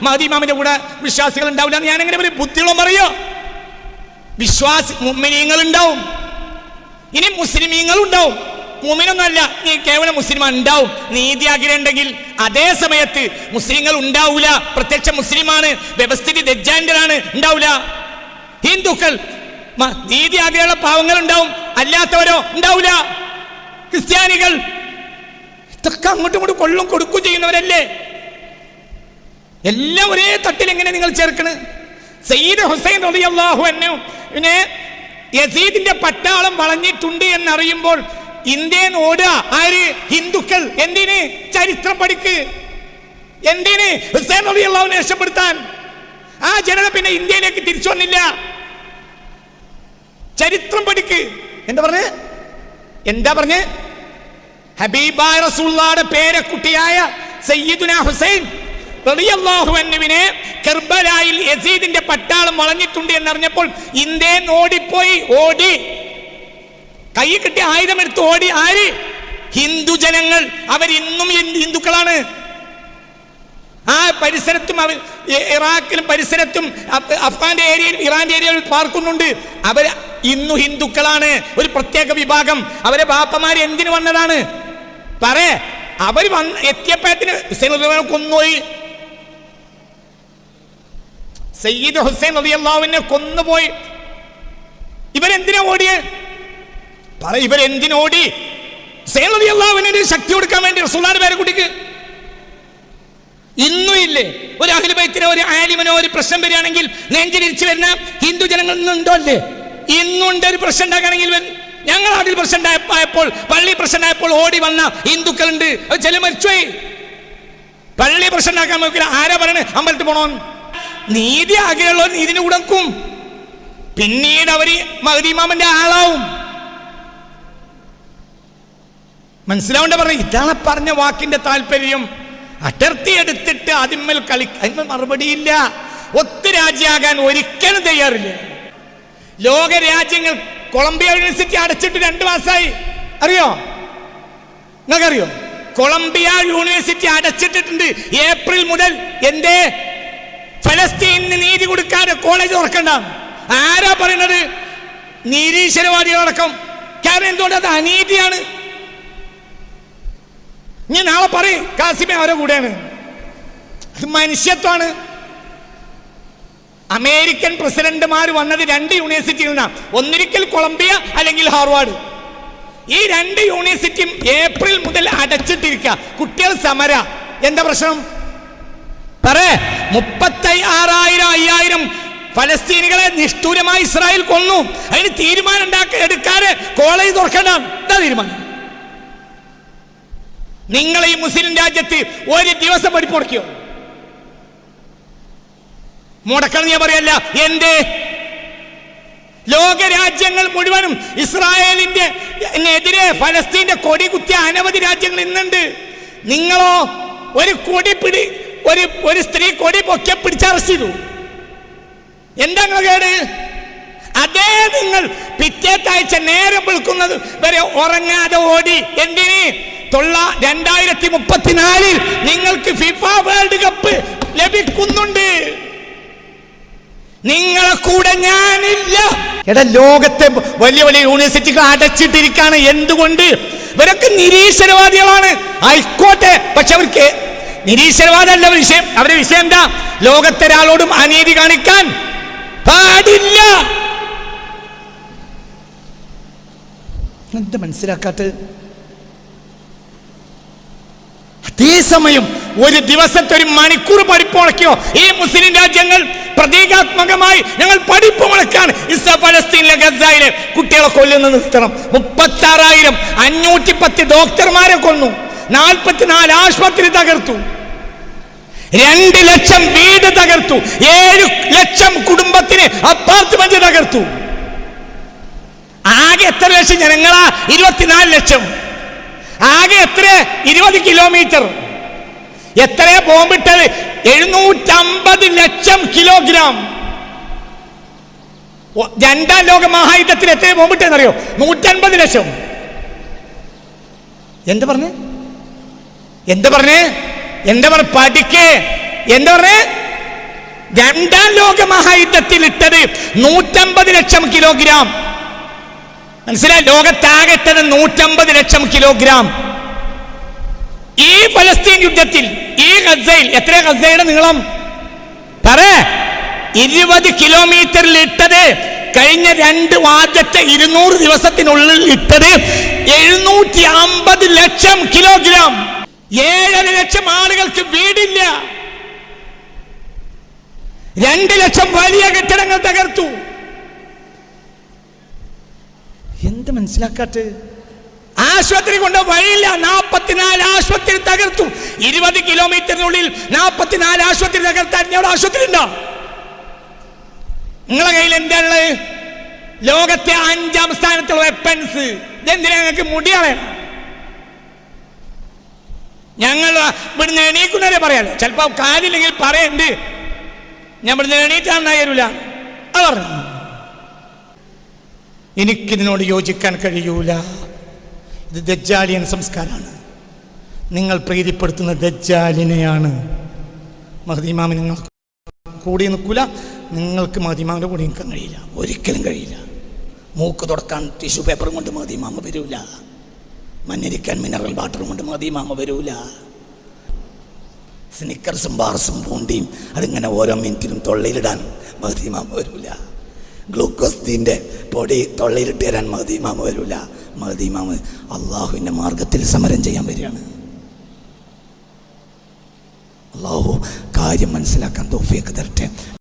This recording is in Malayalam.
മഹദി ഇമാമിന്റെ കൂടെ വിശ്വാസികൾ ഉണ്ടാവില്ല എന്ന് ഞാൻ എങ്ങനെ പറയും? ബുദ്ധിയോളം പറയോ? മുഅ്മിനീങ്ങൾ ഉണ്ടാവും, ഇനി മുസ്ലിമീങ്ങൾ ഉണ്ടാവും. മുഅ്മിനൊന്നുമല്ല, നീ കേവലം മുസ്ലിമാൻ ഉണ്ടാവും. നീതി ആഗ്രഹം ഉണ്ടെങ്കിൽ അതേ സമയത്ത് മുസ്ലിങ്ങൾ ഉണ്ടാവൂല. പ്രത്യക്ഷ മുസ്ലിമാണ്, വ്യവസ്ഥിതി ദജ്ജാലിന്റെതാണ്, ഉണ്ടാവൂല. ഹിന്ദുക്കൾ നീതി ആഗ്രഹമുള്ള പാവങ്ങൾ ഉണ്ടാവും, അല്ലാത്തവരോ ഉണ്ടാവൂല. ക്രിസ്ത്യാനികൾ ഇതൊക്കെ അങ്ങോട്ടും ഇങ്ങോട്ടും കൊള്ളും കൊടുക്കും ചെയ്യുന്നവരല്ലേ? എല്ലാം ഒരേ തട്ടിൽ എങ്ങനെ നിങ്ങൾ ചേർക്കണ്? സയ്യിദ് ഹുസൈൻ റളിയല്ലാഹു അൻഹുവിനെ യസീദിന്റെ പട്ടാളം വളഞ്ഞിട്ടുണ്ട് എന്നറിയുമ്പോൾ ഇന്ത്യൻ ഓടുക ആര്? ഹിന്ദുക്കൾ. എന്തിന്? ചരിത്രം പഠിക്ക്. എന്തിന്? ഹുസൈൻ റളിയല്ലാഹുവിനെ രക്ഷപ്പെടുത്താൻ. ആ ജനത പിന്നെ ഇന്ത്യയിലേക്ക് തിരിച്ചു വന്നില്ല. ചരിത്രം പഠിക്ക്. എന്താ പറഞ്ഞേ? ഹബീബായ റസൂലുള്ളാഹിയുടെ പേരക്കുട്ടിയായ സയ്യിദുനാ ഹുസൈൻ റളിയല്ലാഹു അൻഹുവിനെ കർബലായിൽ യസീദിന്റെ പട്ടാളം വളഞ്ഞിട്ടുണ്ട് എന്നറിഞ്ഞപ്പോൾ ഇന്ത്യൻ ഓടി കൈ കിട്ടി ആയുധമെടുത്ത് ഓടി. ആര്? ഹിന്ദു ജനങ്ങൾ. അവരിന്നും ഹിന്ദുക്കളാണ്. ആ പരിസരത്തും ഇറാഖിലും പരിസരത്തും അഫ്ഗാന്റെ ഏരിയയിലും ഇറാന്റെ ഏരിയയിൽ പാർക്കുന്നുണ്ട്. അവർ ഇന്നു ഹിന്ദുക്കളാണ്, ഒരു പ്രത്യേക വിഭാഗം. അവരെ ബാപ്പമാര് എന്തിനു വന്നതാണ്? അവർ എത്തിയപ്പോഴത്തിന് കൊന്നുപോയി. സയ്യിദ് ഹുസൈൻ റളിയല്ലാഹുവിനെ കൊന്നുപോയി. ഇവരെന്തിനാ ഓടിയേ? ഇവരെന്തിനോടി? ഹുസൈൻ റളിയല്ലാഹുവിന് ശക്തി കൊടുക്കാൻ വേണ്ടി റസൂലുള്ളാഹിയുടെ പേരക്കുട്ടിക്ക്. ഇന്നും ഇല്ലേ ഒരു അഹ്ലു ബൈത്തിനോ ഒരു ആലിമിനോ ഒരു പ്രശ്നം വരികയാണെങ്കിൽ നെഞ്ചിലിരിച്ചു വരുന്ന ഹിന്ദു ജനങ്ങളിൽ നിന്നുണ്ടോ? അല്ലേ? ഇന്നുണ്ട്. ഒരു പ്രശ്നം ഉണ്ടാക്കുകയാണെങ്കിൽ ഞങ്ങൾ നാട്ടിൽ പ്രശ്നം ഉണ്ടായപ്പോൾ, പള്ളി പ്രശ്നം ഉണ്ടായപ്പോൾ ഓടി വന്ന ഹിന്ദുക്കളുണ്ട്. അത് ചില മരിച്ചുപോയി. പള്ളി പ്രശ്നം ഉണ്ടാക്കാൻ നോക്കില്ല. ആരാ പറയണേ അമ്പലത്തിൽ പോണോ? നീതി ആഗ്രഹമുള്ളവർ നീതിന് കൊടുക്കും. പിന്നീട് അവര് മഹ്ദി ഇമാമിന്റെ ആളാവും. മനസ്സിലാവേണ്ട പറഞ്ഞു. ഇതാണ് പറഞ്ഞ വാക്കിന്റെ താല്പര്യം. അടർത്തി എടുത്തിട്ട് അതിന്മേൽ അതിന്മേൽ മറുപടിയില്ല. ഒത്തുരാജ്യാകാൻ ഒരിക്കലും തയ്യാറില്ല. ലോക രാജ്യങ്ങൾ കൊളംബിയ യൂണിവേഴ്സിറ്റി അടച്ചിട്ട് 2 മാസമായി. അറിയോ? നിങ്ങൾക്കറിയോ? കൊളംബിയ യൂണിവേഴ്സിറ്റി അടച്ചിട്ടിട്ടുണ്ട് ഏപ്രിൽ മുതൽ. എന്തേ? ഫലസ്തീനിന് നീതി കൊടുക്കാതെ കോളേജ് തുറക്കണ്ട. ആരാ പറയുന്നത്? നിരീശ്വരവാദികളടക്കം. കാരണം എന്തുകൊണ്ട്? അത് അനീതിയാണ്. ഞാൻ നാളെ പറയും കാസിമെ അവരെ കൂടെയാണ്. അത് മനുഷ്യത്വമാണ്. അമേരിക്കൻ പ്രസിഡന്റുമാർ വന്നത് 2 യൂണിവേഴ്സിറ്റിയിൽ നിന്നാണ്. ഒന്നിരിക്കൽ കൊളംബിയ അല്ലെങ്കിൽ ഹാർവാർഡ്. ഈ 2 യൂണിവേഴ്സിറ്റിയും ഏപ്രിൽ മുതൽ അടച്ചിട്ടിരിക്കുക. കുട്ടികൾ സമര. എന്താ പ്രശ്നം? 36,000 ഫലസ്തീനികളെ നിഷ്ഠൂരമായി ഇസ്രായേൽ കൊന്നു. അതിന് തീരുമാനം എടുക്കാതെ കോളേജ് തുറക്കണ്ട. എന്താ തീരുമാനം? നിങ്ങൾ ഈ മുസ്ലിം രാജ്യത്ത് ഒരു ദിവസം പഠിപ്പ് മുടക്കിയോ? മുടക്കണം ഞാൻ പറയല്ല. എന്തേ? ലോകരാജ്യങ്ങൾ മുഴുവനും ഇസ്രായേലിന്റെ എതിരെ ഫലസ്തീന്റെ കൊടി കുത്തിയ അനവധി രാജ്യങ്ങൾ ഇന്നുണ്ട്. നിങ്ങളോ ഒരു കൊടി ഒരു സ്ത്രീ കൊടി പൊക്കിയ പിടിച്ച് അറസ്റ്റ് ചെയ്തു. എന്താ കേട്? അതേ നിങ്ങൾ പിറ്റേത്താഴ്ച നേരം വിളിക്കുന്നത് വരെ ഉറങ്ങാതെ ഓടി. എന്തിന്? 2034 നിങ്ങൾക്ക് ഫിഫ വേൾഡ് കപ്പ് ലഭിക്കുന്നുണ്ട്. നിങ്ങളെ കൂടെ ഞാനില്ല. ലോകത്തെ വലിയ വലിയ യൂണിവേഴ്സിറ്റികൾ അടച്ചിട്ടിരിക്കുകയാണ്. എന്തുകൊണ്ട്? ഇവരൊക്കെ നിരീശ്വരവാദികളാണ്. ആയിക്കോട്ടെ, പക്ഷെ അവർക്ക് നിരീശ്വരവാദമല്ല വിഷയം. അവരുടെ വിഷയം എന്താ? ലോകത്തെ ഒരാളോടും അനീതി കാണിക്കാൻ പാടില്ല. എന്താ മനസ്സിലാക്കാത്തത്? അതേസമയം ഒരു ദിവസത്തെ 1 മണിക്കൂർ പഠിപ്പ് മുടക്കിയോ ഈ മുസ്ലിം രാജ്യങ്ങൾ? പ്രതീകാത്മകമായി ഞങ്ങൾ പഠിപ്പ് മുടക്കാൻ ഫലസ്തീനിലെ ഗസയിലെ കുട്ടികളെ കൊല്ലുന്നത് നിർത്തണം. 36,510 ഡോക്ടർമാരെ കൊന്നു. 44 ആശുപത്രി തകർത്തു. 2 ലക്ഷം വീട് തകർത്തു. 7 ലക്ഷം കുടുംബത്തിന് അപ്പാർട്ട്മെന്റ് തകർത്തു. ആകെ എത്ര ലക്ഷം ജനങ്ങളാ? 24 ലക്ഷം. ആകെ എത്ര? 20 കിലോമീറ്റർ. എത്ര ബോംബിട്ടത്? 750 ലക്ഷം കിലോഗ്രാം. 2ാം ലോക മഹായുദ്ധത്തിൽ എത്ര ബോംബിട്ടെന്നറിയോ? 150 ലക്ഷം. എന്താ പറഞ്ഞേ? പഠിക്കേ. എന്താ പറഞ്ഞേ? രണ്ടാം ലോക മഹായുദ്ധത്തിൽ ഇട്ടത് 150 ലക്ഷം കിലോഗ്രാം. മനസ്സിലായി? ലോകത്താകെട്ടത് 150 ലക്ഷം കിലോഗ്രാം. ഈ ഫലസ്തീൻ യുദ്ധത്തിൽ ഈ ഗസയിൽ എത്ര ഗസയുടെ നീളം പറ? 20 കിലോമീറ്ററിൽ ഇട്ടത് കഴിഞ്ഞ ആദ്യത്തെ 200 ദിവസത്തിനുള്ളിൽ ഇട്ടത് 750 ലക്ഷം കിലോഗ്രാം. 7.5 ലക്ഷം ആളുകൾക്ക് വീടില്ല. 2 ലക്ഷം വലിയ കെട്ടിടങ്ങൾ തകർത്തു. എന്ത് മനസ്സിലാക്കാട്ട്? ആശുപത്രി കൊണ്ട് വഴിയില്ല. 44 ആശുപത്രി തകർത്തു. 20 കിലോമീറ്ററിനുള്ളിൽ 44 ആശുപത്രി തകർത്താൻ ഇവിടെ ആശുപത്രി ഉണ്ടോ? നിങ്ങളെ കയ്യിൽ എന്താ ഉള്ളത്? ലോകത്തെ 5ാം സ്ഥാനത്തുള്ള വെപ്പൻസ്. ഇതെന്തിനാ ഞങ്ങൾക്ക് മുടിയാളാണ്? ഞങ്ങൾ ഇവിടുന്ന് എണീക്കുന്നവരെ പറയാലോ. ചിലപ്പോ കാലില്ലെങ്കിൽ പറയണ്ട് ഞാൻ ഇവിടുന്ന് എണീറ്റാന്നാ തരൂല. അവർ എനിക്കിതിനോട് യോജിക്കാൻ കഴിയൂല. ഇത് ദജ്ജാലിയൻ സംസ്കാരമാണ്. നിങ്ങൾ പ്രീതിപ്പെടുത്തുന്ന ദജ്ജാലിനെയാണ്. മഹ്ദി ഇമാമിന് നിങ്ങൾ കൂടി നിൽക്കൂല. നിങ്ങൾക്ക് മഹ്ദി ഇമാമിൻ്റെ കൂടി നിൽക്കാൻ കഴിയില്ല, ഒരിക്കലും കഴിയില്ല. മൂക്ക് തുടക്കാൻ ടിഷ്യൂ പേപ്പറും കൊണ്ട് മഹ്ദി ഇമാമ വരൂല. മഞ്ഞരിക്കാൻ മിനറൽ വാട്ടറും കൊണ്ട് മഹ്ദി ഇമാമ വരൂല. സ്നിക്കർസും ബാർസും പൂണ്ടിയും അതിങ്ങനെ ഓരോ മിനിറ്റിലും തൊള്ളയിലിടാൻ മഹ്ദി ഇമാമ വരൂല. ഗ്ലൂക്കോസിൻ്റെ പൊടി തൊള്ളയിലിട്ട് തരാൻ മഹ്ദി ഇമാമ വരൂല. മഹ്ദി ഇമാമ അള്ളാഹുവിൻ്റെ മാർഗത്തിൽ സമരം ചെയ്യാൻ വരികയാണ്. അള്ളാഹു കാര്യം മനസ്സിലാക്കാൻ തൗഫീഖ് തരട്ടെ.